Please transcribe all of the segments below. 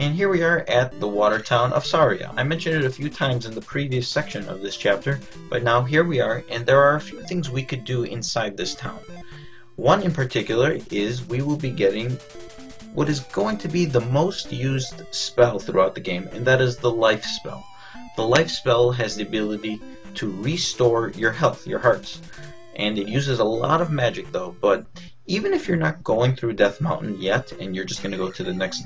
And here we are at the water town of Saria. I mentioned it a few times in the previous section of this chapter, but now here we are, and there are a few things we could do inside this town. One in particular is we will be getting what is going to be the most used spell throughout the game, and that is the life spell. The life spell has the ability to restore your health, your hearts, and it uses a lot of magic though, but even if you're not going through Death Mountain yet and you're just going to go to the next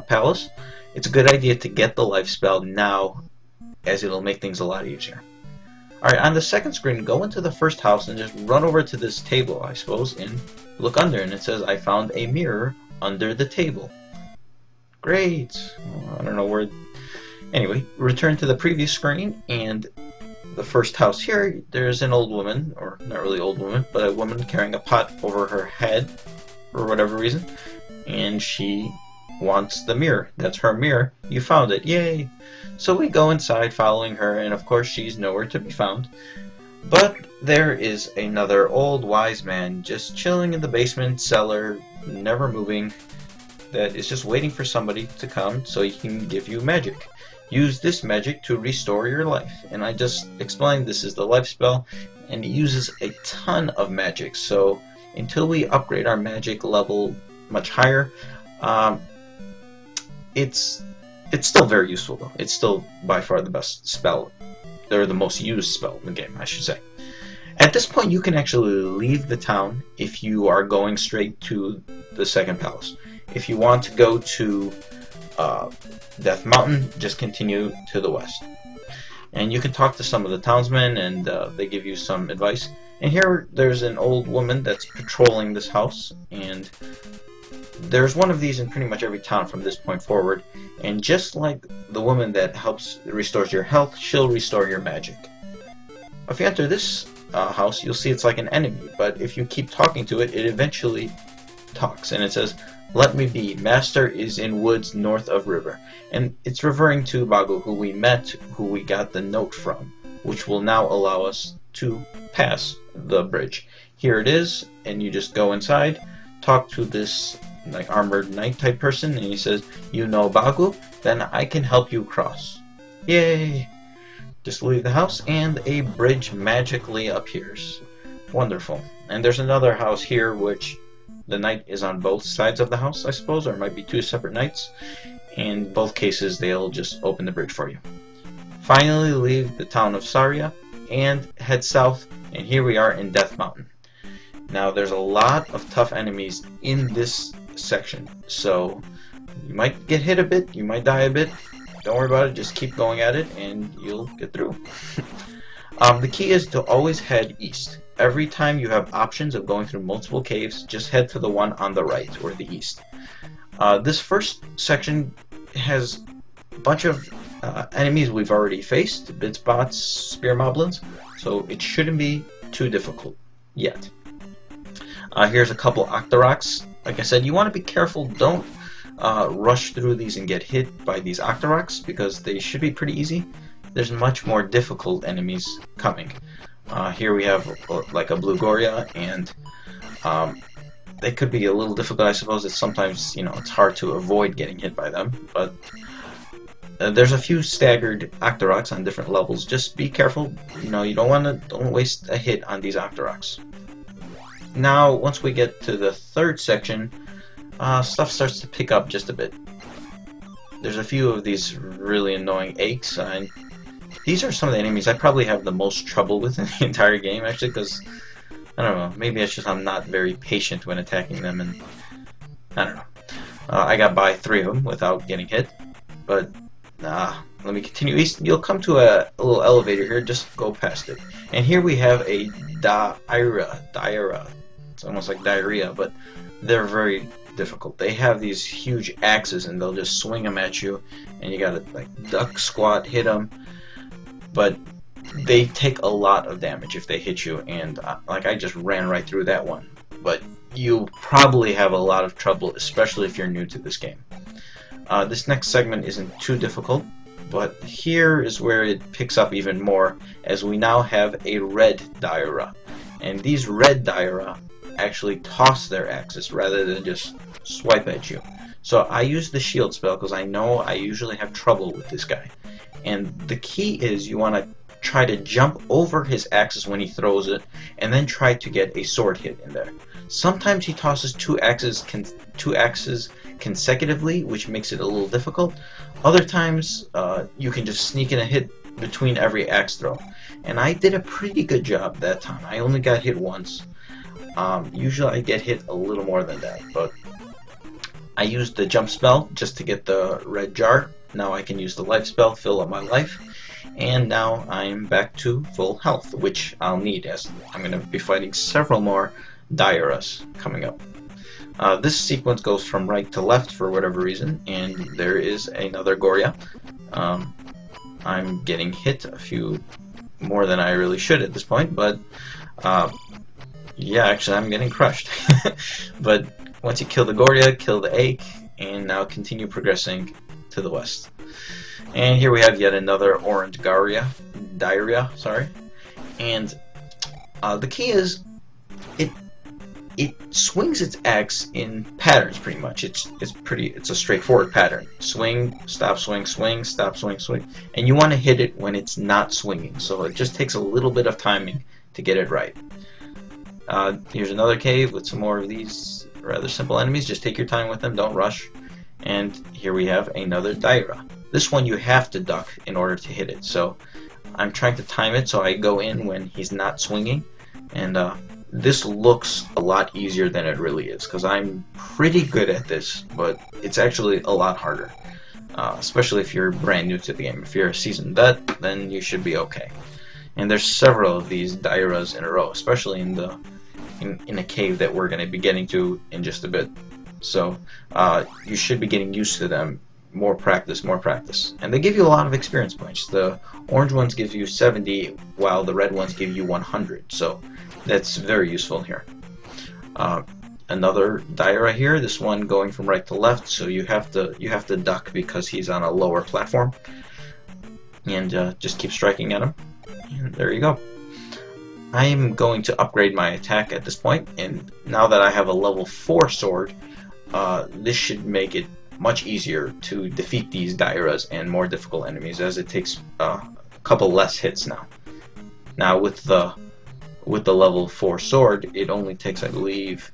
palace, it's a good idea to get the life spell now, as it'll make things a lot easier. Alright, on the second screen, go into the first house and just run over to this table, I suppose, and look under, and it says, I found a mirror under the table. Great! Well, I don't know where... Anyway, return to the previous screen, and the first house here, there's an old woman, or not really old woman, but a woman carrying a pot over her head, for whatever reason, and she wants the mirror. That's her mirror. You found it. Yay! So we go inside following her, and of course she's nowhere to be found. But there is another old wise man just chilling in the basement cellar, never moving, that is just waiting for somebody to come so he can give you magic. Use this magic to restore your life. And I just explained this is the life spell, and it uses a ton of magic. So until we upgrade our magic level much higher, it's still very useful though. It's still by far the best spell, or the most used spell in the game, I should say. At this point you can actually leave the town if you are going straight to the second palace. If you want to go to Death Mountain, just continue to the west. And you can talk to some of the townsmen, and they give you some advice. And here there's an old woman that's patrolling this house, and there's one of these in pretty much every town from this point forward. And just like the woman that restores your health, she'll restore your magic. If you enter this house, you'll see it's like an enemy, but if you keep talking to it, it eventually talks, and it says, "Let me be. Master is in woods north of river." And it's referring to Bagu, who we met, who we got the note from, which will now allow us to pass the bridge. Here it is, and you just go inside, talk to this like armored knight type person, and he says, "You know Bagu? Then I can help you cross." Yay! Just leave the house, and a bridge magically appears. Wonderful. And there's another house here, which the knight is on both sides of the house, I suppose, or it might be two separate knights. In both cases, they'll just open the bridge for you. Finally, leave the town of Saria and head south, and here we are in Death Mountain. Now, there's a lot of tough enemies in this section, so you might get hit a bit, you might die a bit. Don't worry about it, just keep going at it, and you'll get through. The key is to always head east. Every time you have options of going through multiple caves, just head to the one on the right, or the east. This first section has a bunch of enemies we've already faced, bits, bots, spear moblins, so it shouldn't be too difficult yet. Here's a couple Octoroks. Like I said, you want to be careful, don't rush through these and get hit by these Octoroks, because they should be pretty easy. There's much more difficult enemies coming. Here we have like a Blue Goria, and they could be a little difficult, I suppose. It's sometimes, it's hard to avoid getting hit by them, but there's a few staggered Octoroks on different levels. Just be careful, you don't waste a hit on these Octoroks. Now, once we get to the third section, stuff starts to pick up just a bit. There's a few of these really annoying aches, and these are some of the enemies I probably have the most trouble with in the entire game, actually, because, I don't know, maybe it's just I'm not very patient when attacking them, and I don't know. I got by 3 of them without getting hit, but let me continue east. You'll come to a little elevator here, just go past it. And here we have a Daira. It's almost like diarrhea, but they're very difficult. They have these huge axes, and they'll just swing them at you, and you gotta like duck, squat, hit them. But they take a lot of damage if they hit you, and like I just ran right through that one. But you probably have a lot of trouble, especially if you're new to this game. This next segment isn't too difficult, but here is where it picks up even more, as we now have a red Daira. And these red Daira actually toss their axes rather than just swipe at you. So I use the shield spell because I know I usually have trouble with this guy. And the key is you want to try to jump over his axes when he throws it, and then try to get a sword hit in there. Sometimes he tosses two axes consecutively, which makes it a little difficult. Other times, you can just sneak in a hit between every axe throw. And I did a pretty good job that time. I only got hit once. Usually I get hit a little more than that, but I used the jump spell just to get the red jar. Now I can use the life spell, fill up my life, and now I'm back to full health, which I'll need as I'm going to be fighting several more Dairas coming up. This sequence goes from right to left for whatever reason, and there is another Goria. I'm getting hit a few more than I really should at this point, but yeah, actually I'm getting crushed. But once you kill the Goria, kill the Ache, and now continue progressing to the west. And here we have yet another orange diarrhea, sorry. And the key is it swings its axe in patterns pretty much. It's a straightforward pattern. Swing, stop, swing, swing, stop, swing, swing. And you want to hit it when it's not swinging. So it just takes a little bit of timing to get it right. Here's another cave with some more of these rather simple enemies. Just take your time with them, don't rush. And here we have another Daira. This one you have to duck in order to hit it. So I'm trying to time it so I go in when he's not swinging. And this looks a lot easier than it really is, because I'm pretty good at this, but it's actually a lot harder. Especially if you're brand new to the game. If you're a seasoned vet, then you should be okay. And there's several of these Dairas in a row, especially in a cave that we're going to be getting to in just a bit. So you should be getting used to them. More practice, more practice. And they give you a lot of experience points. The orange ones give you 70, while the red ones give you 100. So that's very useful here. Another Daira here. This one going from right to left, so you have to duck because he's on a lower platform. And just keep striking at him. And there you go. I am going to upgrade my attack at this point, and now that I have a level 4 sword, this should make it much easier to defeat these Dairas and more difficult enemies, as it takes a couple less hits now. Now with the level 4 sword, it only takes, I believe,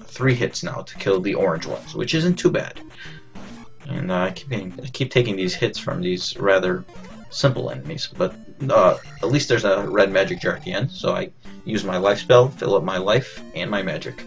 3 hits now to kill the orange ones, which isn't too bad. And I keep taking these hits from these rather simple enemies, but at least there's a red magic jar at the end, so I use my life spell, fill up my life and my magic.